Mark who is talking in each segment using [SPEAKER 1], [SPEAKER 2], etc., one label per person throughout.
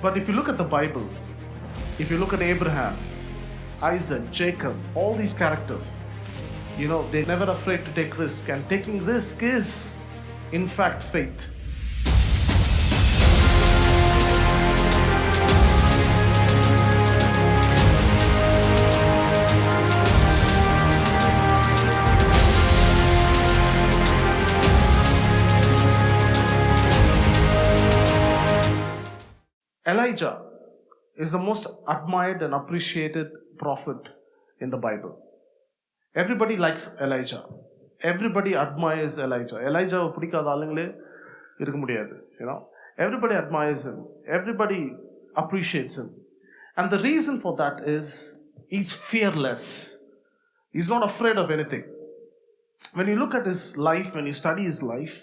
[SPEAKER 1] But if you look at the Bible, if you look at Abraham, Isaac, Jacob, all these characters, they're never afraid to take risk. And taking risk is, in fact, faith. Elijah is the most admired and appreciated prophet in the Bible. Everybody likes Elijah. Everybody admires Elijah. Elijah பிடிக்காத ஆளுங்களே இருக்க முடியாது. Everybody admires him. Everybody appreciates him. And the reason for that is he's fearless. He's not afraid of anything. When you look at his life, when you study his life,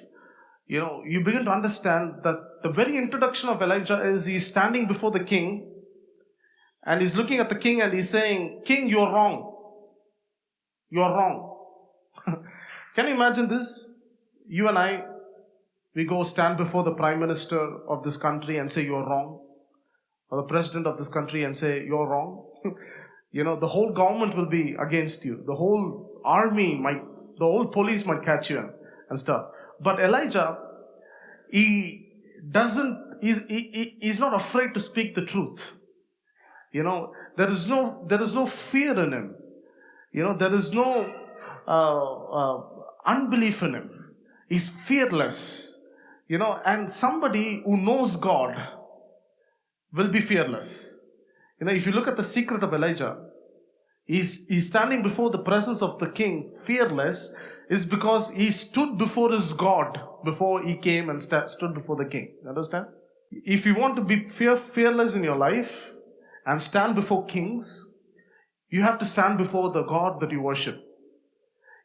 [SPEAKER 1] you begin to understand that the very introduction of Elijah is he's standing before the king and he's looking at the king and he's saying, "King, you're wrong. You're wrong." Can you imagine this? You and I, we go stand before the prime minister of this country and say, "You're wrong." Or the president of this country and say, "You're wrong." The whole government will be against you. The whole army the whole police might catch you and stuff. But Elijah, he's not afraid to speak the truth. There is no fear in him. There is no unbelief in him. He's fearless. And somebody who knows God will be fearless. If you look at the secret of Elijah, he's standing before the presence of the king fearless, is because he stood before his God before he came and stood before the king. Understand? If you want to be fearless in your life and stand before kings, you have to stand before the God that you worship.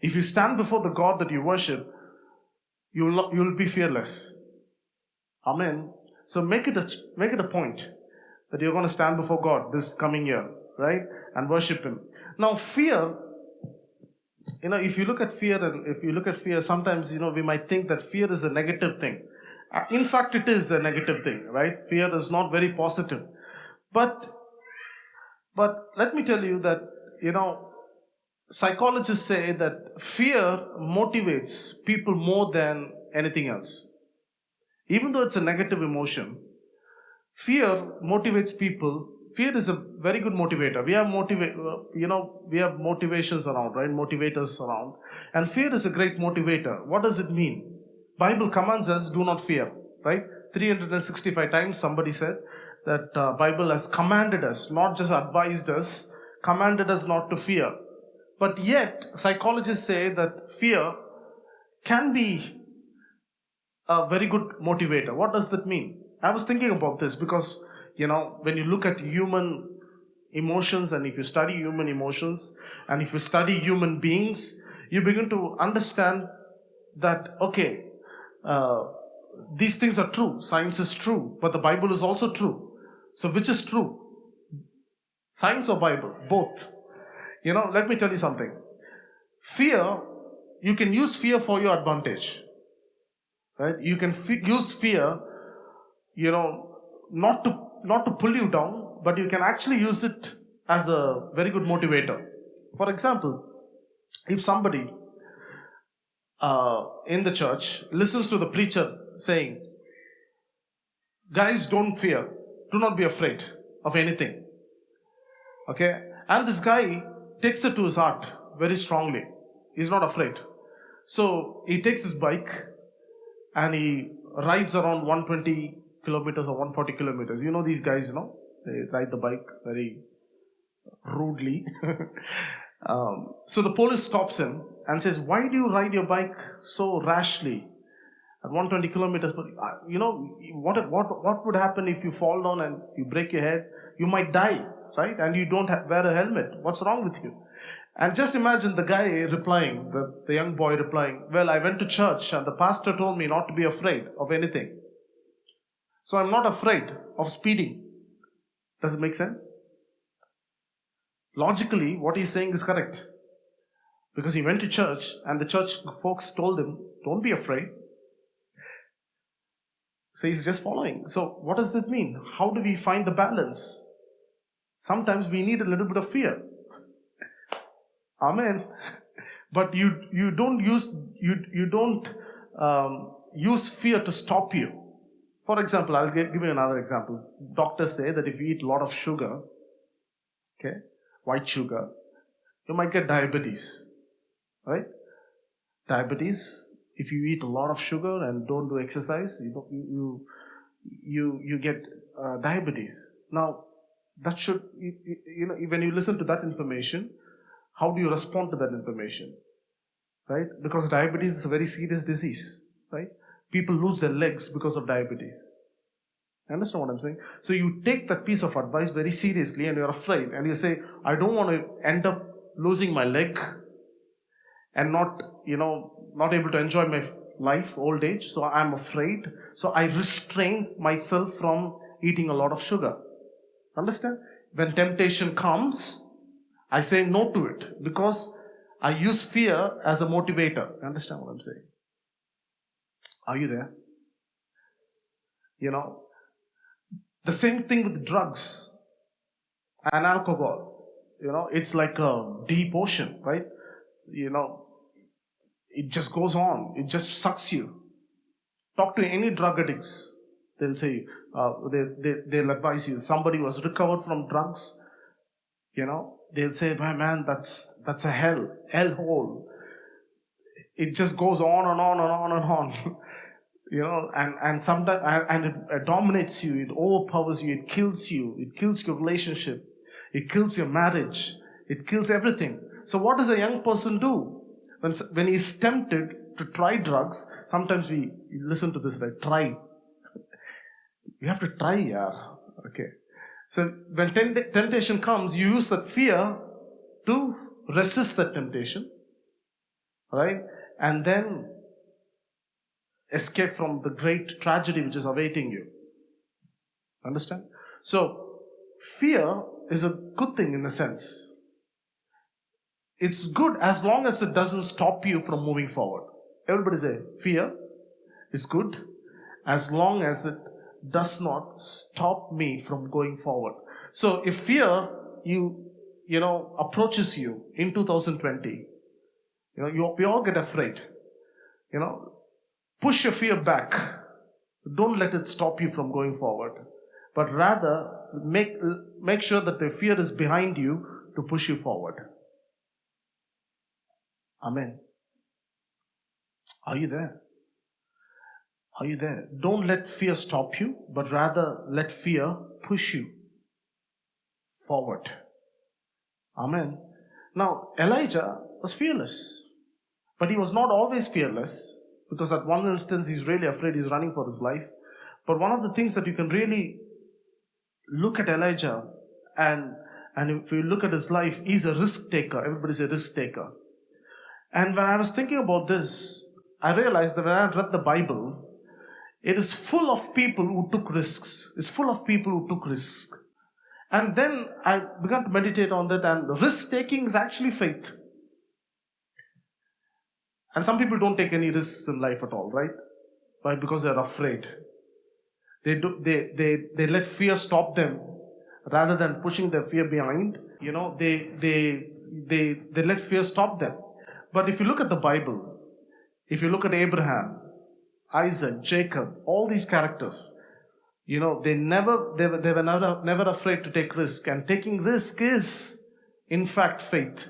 [SPEAKER 1] If you stand before the God that you worship, you'll be fearless. Amen. So make it a point that you're going to stand before God this coming year, right? And worship Him. Now, fear, if you look at fear, sometimes, we might think that fear is a negative thing. In fact, it is a negative thing, right? Fear is not very positive. But let me tell you that, psychologists say that fear motivates people more than anything else. Even though it's a negative emotion, fear motivates people. Fear is a very good motivator. We have motivations around, right? Motivators around. And fear is a great motivator. What does it mean? Bible commands us, do not fear, right? 365 times somebody said that Bible has commanded us, not just advised us, commanded us not to fear. But yet, psychologists say that fear can be a very good motivator. What does that mean? I was thinking about this because, when you look at human emotions, and if you study human emotions, and if you study human beings, you begin to understand that, okay, these things are true. Science is true, but the Bible is also true. So which is true? Science or Bible? Both. Let me tell you something. Fear, you can use fear for your advantage. Right? You can use fear, not to pull you down, but you can actually use it as a very good motivator. For example, if somebody in the church listens to the preacher saying, "Guys, don't fear. Do not be afraid of anything." Okay? And this guy takes it to his heart very strongly. He's not afraid. So he takes his bike and he rides around 120 kilometers or 140 kilometers. These guys, they ride the bike very rudely. So the police stops him and says, "Why do you ride your bike so rashly at 120 kilometers? But what would happen if you fall down and you break your head? You might die, right? And you don't wear a helmet. What's wrong with you?" And just imagine the guy replying, the young boy replying, "Well, I went to church and the pastor told me not to be afraid of anything. So I'm not afraid of speeding." Does it make sense? Logically, what he's saying is correct. Because he went to church and the church folks told him, "Don't be afraid." So he's just following. So what does that mean? How do we find the balance? Sometimes we need a little bit of fear. Amen. But you don't use fear to stop you. For example, I'll give you another example. Doctors say that if you eat a lot of sugar, okay, white sugar, you might get diabetes, right? Diabetes. If you eat a lot of sugar and don't do exercise, you get diabetes. Now, that should, when you listen to that information, how do you respond to that information, right? Because diabetes is a very serious disease, right? People lose their legs because of diabetes. Understand what I'm saying? So you take that piece of advice very seriously and you're afraid and you say, I don't want to end up losing my leg and not able to enjoy my life, old age. So I'm afraid. So I restrain myself from eating a lot of sugar. Understand? When temptation comes, I say no to it because I use fear as a motivator. Understand what I'm saying? Are you there? The same thing with drugs and alcohol. It's like a deep ocean, right? It just goes on. It just sucks you. Talk to any drug addicts. They'll say, they'll advise you. Somebody who has recovered from drugs, they'll say, man, that's a hellhole. It just goes on and on and on and on. And sometimes, and it dominates you, it overpowers you, it kills your relationship, it kills your marriage, it kills everything. So what does a young person do? When he's tempted to try drugs, sometimes we listen to this, like, try. You have to try, yeah. Okay. So when temptation comes, you use that fear to resist that temptation, right? And then escape from the great tragedy which is awaiting you. Understand? So, fear is a good thing in a sense. It's good as long as it doesn't stop you from moving forward. Everybody say, fear is good as long as it does not stop me from going forward. So, if fear, approaches you in 2020, we all get afraid. Push your fear back. Don't let it stop you from going forward. But rather, make sure that the fear is behind you to push you forward. Amen. Are you there? Are you there? Don't let fear stop you, but rather let fear push you forward. Amen. Now, Elijah was fearless. But he was not always fearless. Because at one instance, he's really afraid, he's running for his life. But one of the things that you can really look at Elijah, and if you look at his life, he's a risk taker. Everybody's a risk taker. And when I was thinking about this, I realized that when I read the Bible, it is full of people who took risks. It's full of people who took risks. And then I began to meditate on that, and risk taking is actually faith. And some people don't take any risks in life at all, right? Why? Because they're afraid. They let fear stop them rather than pushing their fear behind. They let fear stop them. But if you look at the Bible, if you look at Abraham, Isaac, Jacob, all these characters, they were never afraid to take risk. And taking risk is, in fact, faith.